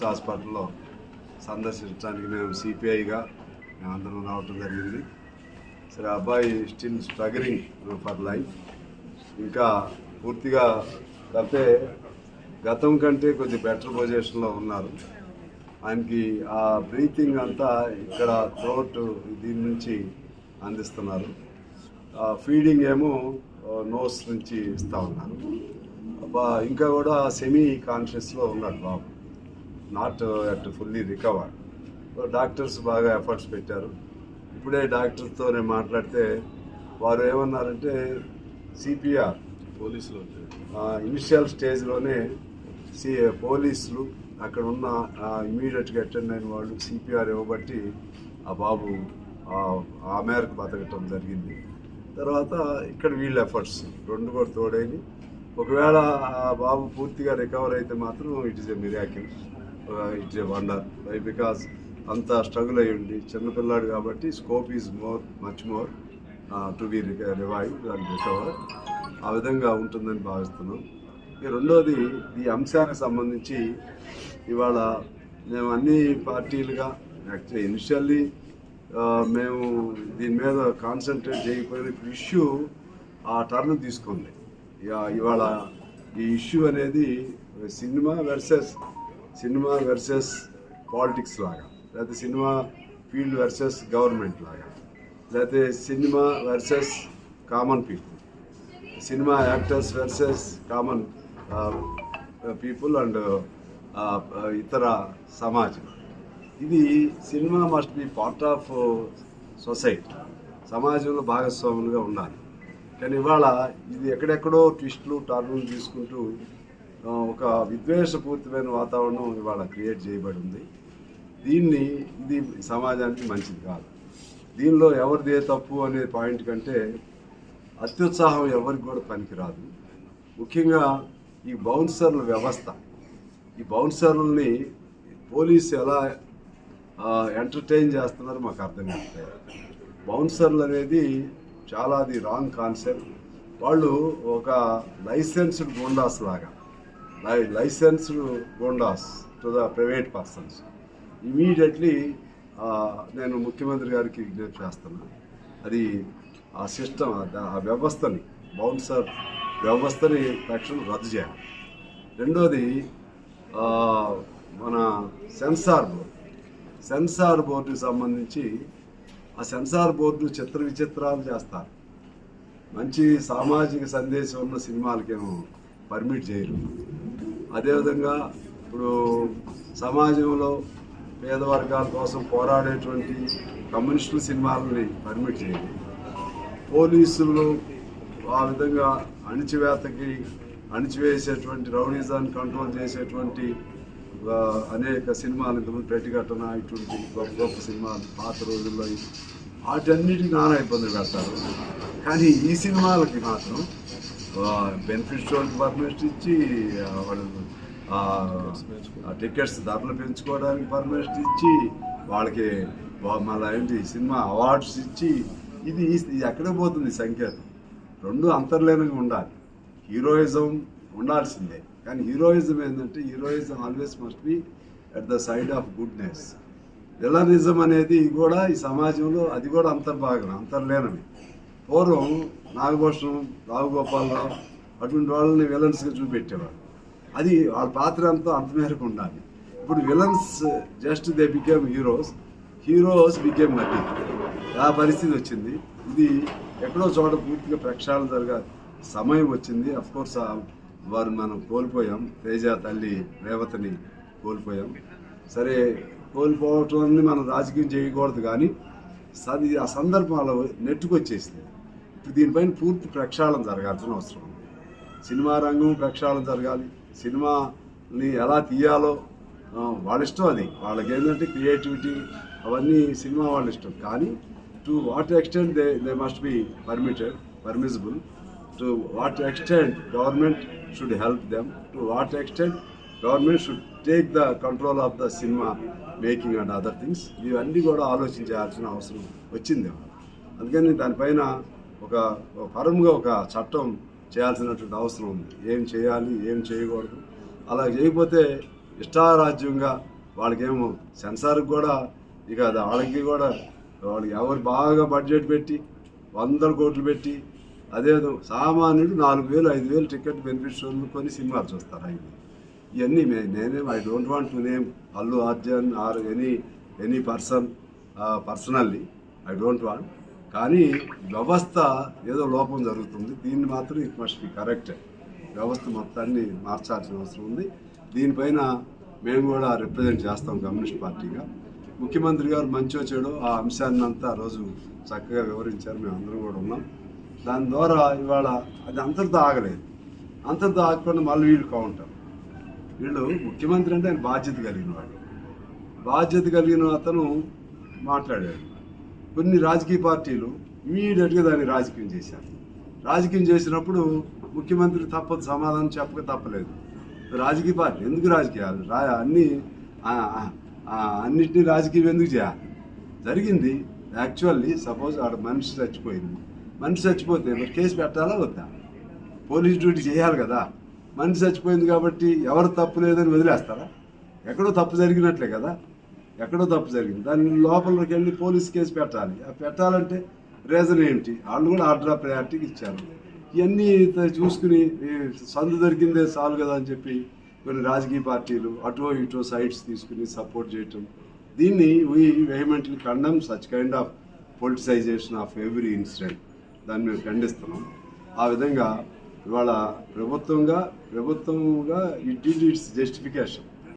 హాస్పిటల్లో సందర్శించడానికి మేము సిపిఐగా అందరం రావటం జరిగింది. సరే, అబ్బాయి స్టిల్ స్ట్రగలింగ్ ఫర్ లైఫ్. ఇంకా పూర్తిగా గతం కంటే కొద్ది బెటర్ పొజిషన్లో ఉన్నారు. ఆయనకి ఆ బ్రీతింగ్ అంతా ఇక్కడ థ్రోట్ దీని నుంచి అందిస్తున్నారు. ఫీడింగ్ ఏమో నోస్ నుంచి ఇస్తూ ఉన్నారు. ఇంకా కూడా సెమీ కాన్షియస్లో ఉన్నాడు బాబు, not at fully recovered. Doctors బాగా ఎఫర్ట్స్ పెట్టారు. ఇప్పుడే డాక్టర్తో నేను మాట్లాడితే వారు ఏమన్నారంటే సిపిఆర్ పోలీసులు ఇనిషియల్ స్టేజ్లోనే పోలీసులు అక్కడ ఉన్న ఇమీడియట్గా అటెండ్ అయిన వాళ్ళు సిపిఆర్ ఇవ్వబట్టి ఆ బాబు ఆ మేరకు బతకటం జరిగింది. తర్వాత ఇక్కడ వీళ్ళ ఎఫర్ట్స్ రెండు కూడా తోడైంది. ఒకవేళ ఆ బాబు పూర్తిగా రికవర్ అయితే మాత్రం it is a miracle, it's a wonder. Because అంత స్ట్రగుల్ అయ్యి ఉండి చిన్నపిల్లాడు కాబట్టి scope is much more to be revive and recover. ఆ విధంగా ఉంటుందని భావిస్తున్నాం. రెండోది, ఈ అంశానికి సంబంధించి ఇవాళ మేము అన్ని పార్టీలుగా యాక్చువల్లీ ఇనిషియల్లీ మేము దీని మీద కాన్సన్ట్రేట్ చేయకపోయిన ఇష్యూ ఆ టర్న్ తీసుకుంది. ఇవాళ ఈ ఇష్యూ అనేది సినిమా వర్సెస్ పాలిటిక్స్ లాగా, లేకపోతే సినిమా ఫీల్డ్ వర్సెస్ గవర్నమెంట్ లాగా, లేకపోతే cinema versus common people, cinema actors versus common people and ఇతర సమాజం. ఇది cinema must be part of society, సమాజంలో భాగస్వాములుగా ఉండాలి. కానీ ఇవాళ ఇది ఎక్కడెక్కడో ట్విస్టులు టర్నులు తీసుకుంటూ ఒక విద్వేషపూరితమైన వాతావరణం ఇవాళ క్రియేట్ చేయబడి ఉంది. ఇది సమాజానికి మంచిది కాదు. దీనిలో ఎవరిదే తప్పు అనే పాయింట్ కంటే అత్యుత్సాహం ఎవరికి కూడా పనికిరాదు. ముఖ్యంగా ఈ బౌన్సర్ల వ్యవస్థ, ఈ బౌన్సర్లని పోలీసు ఎలా ఎంటర్టైన్ చేస్తున్నారో మాకు అర్థం కాదు. బౌన్సర్లు అనేది చాలా అది రాంగ్ కాన్సెప్ట్. వాళ్ళు ఒక లైసెన్స్డ్ గోండాస్ లాగా, licensed goondas to the private persons. Immediately నేను ముఖ్యమంత్రి గారికి విజ్ఞప్తి చేస్తున్నాను, అది ఆ సిస్టమ్, ఆ వ్యవస్థని, బౌన్సర్ వ్యవస్థని తక్షణం రద్దు చేయాలి. రెండోది, మన సెన్సార్ బోర్డుకి సంబంధించి ఆ సెన్సార్ బోర్డు విచిత్రాలు చేస్తారు. మంచి సామాజిక సందేశం ఉన్న సినిమాలకేమో పర్మిట్ చేయరు. అదేవిధంగా ఇప్పుడు సమాజంలో పేదవర్గాల కోసం పోరాడేటువంటి కమ్యూనిస్టుల సినిమాలని పర్మిట్ చేయరు. పోలీసులు ఆ విధంగా అణిచివేసేటువంటి రౌడీజాన్ని కంట్రోల్ చేసేటువంటి అనేక సినిమాలు, ఇంతకుముందు ప్రతిఘటన, ఇటువంటి గొప్ప సినిమాలు పాత రోజుల్లో వాటన్నిటికీ నానా ఇబ్బందులు పెడతారు. కానీ ఈ సినిమాలకి మాత్రం బెనిఫిట్ షోకి పర్మిషన్ ఇచ్చి, వాళ్ళు టికెట్స్ ధరలు పెంచుకోవడానికి పర్మిషన్ ఇచ్చి, వాళ్ళకి మళ్ళీ ఏంటి సినిమా అవార్డ్స్ ఇచ్చి, ఇది ఎక్కడికి పోతుంది సంకేతం. రెండు అంతర్లీనంగా ఉండాలి. హీరోయిజం ఉండాల్సిందే, కానీ హీరోయిజం ఏంటంటే heroism always must be at the side of goodness. Villainism అనేది కూడా ఈ సమాజంలో అది కూడా అంతర్లీనమే. పూర్వం నాగభూషణం, రావుగోపాలరావు అటువంటి వాళ్ళని విలన్స్గా చూపెట్టేవాడు. అది వాళ్ళ పాత్ర అంత మేరకు ఉండాలి. ఇప్పుడు villains just they became heroes became nothing. ఆ పరిస్థితి వచ్చింది. ఇది ఎక్కడో చోట పూర్తిగా ప్రక్షాళన జరగాలి సమయం వచ్చింది. అఫ్కోర్స్ వారు మనం కోల్పోయాం, తేజ తల్లి రేవతిని కోల్పోయాం. సరే, కోల్పోవటాన్ని మనం రాజకీయం చేయకూడదు, కానీ ఆ సందర్భం అలా నెట్టుకొచ్చేసింది. ఇప్పుడు దీనిపైన పూర్తి ప్రక్షాళన జరగాల్సిన అవసరం ఉంది. సినిమా రంగం ప్రక్షాళన జరగాలి. సినిమాని ఎలా తీయాలో వాళ్ళ ఇష్టం, అది వాళ్ళకి ఏంటంటే క్రియేటివిటీ అవన్నీ సినిమా వాళ్ళ ఇష్టం. కానీ to what extent they must be permissible, to what extent government should help them, to what extent government should take the control of the cinema making and other things. ఇవన్నీ కూడా ఆలోచించాల్సిన అవసరం వచ్చింది. అందుకని దానిపైన ఒక ఫర్మ్గా ఒక చట్టం చేయాల్సినటువంటి అవసరం ఉంది. ఏం చేయాలి, ఏం చేయకూడదు. అలా చేయకపోతే ఇష్టారాజ్యంగా వాళ్ళకేమో సెన్సార్కి కూడా ఇక వాళ్ళకి కూడా వాళ్ళకి ఎవరు బాగా బడ్జెట్ పెట్టి 100 కోట్లు పెట్టి అదేదో సామాన్యుడు 4,000 5,000 టికెట్ బెనిఫిట్ షోలు కొని సినిమాలు చూస్తారు. అవి ఇవన్నీ నేనేం I don't want to name Allu Arjun or any personally I don't want. కానీ వ్యవస్థ ఏదో లోపం జరుగుతుంది. దీన్ని మాత్రం ఇట్ మస్ట్ బి కరెక్టెడ్. వ్యవస్థ మొత్తాన్ని మార్చాల్సిన అవసరం ఉంది. దీనిపైన మేము కూడా రిప్రజెంట్ చేస్తాం కమ్యూనిస్ట్ పార్టీగా. ముఖ్యమంత్రి గారు మంచో చెడో ఆ అంశాన్ని అంతా రోజు చక్కగా వివరించారు. మేము అందరం కూడా ఉన్నాం. దాని ద్వారా ఇవాళ అది అంతటితో ఆగలేదు. అంతటితో ఆగకుండా మళ్ళీ వీళ్ళు కౌంటర్. వీళ్ళు ముఖ్యమంత్రి అంటే ఆయన బాధ్యత కలిగిన వాడు. బాధ్యత కలిగిన అతను మాట్లాడాడు. కొన్ని రాజకీయ పార్టీలు ఇమీడియట్గా దాన్ని రాజకీయం చేశారు. రాజకీయం చేసినప్పుడు ముఖ్యమంత్రి తప్పదు, సమాధానం చెప్పక తప్పలేదు. రాజకీయ పార్టీ ఎందుకు రాజకీయాలు అన్నిటినీ రాజకీయం ఎందుకు చేయాలి? జరిగింది యాక్చువల్లీ సపోజ్ ఆడ మనిషి చచ్చిపోయింది. మనిషి చచ్చిపోతే మరి కేసు పెట్టాలా వద్దా? పోలీస్ డ్యూటీ చేయాలి కదా. మనిషి చచ్చిపోయింది కాబట్టి ఎవరు తప్పు లేదని వదిలేస్తారా? ఎక్కడో తప్పు జరిగినట్లే కదా. ఎక్కడో తప్పు జరిగింది, దాని లోపలికి వెళ్ళి పోలీస్ కేసు పెట్టాలి. పెట్టాలంటే రీజన్ ఏంటి? వాళ్ళు కూడా ఆర్డర్ ఆఫ్ ప్రయారిటీకి ఇచ్చారు. ఇవన్నీ చూసుకుని సందు దొరికిందే చాలు కదా అని చెప్పి కొన్ని రాజకీయ పార్టీలు అటో ఇటో సైడ్స్ తీసుకుని సపోర్ట్ చేయటం, దీన్ని we వెహిమెంట్లీ condemn such kind of politicisation of every incident. దాన్ని మేము ఖండిస్తున్నాం. ఆ విధంగా ఇవాళ ప్రభుత్వంగా ఇట్ ఈజ్ ఇట్స్ జస్టిఫికేషన్.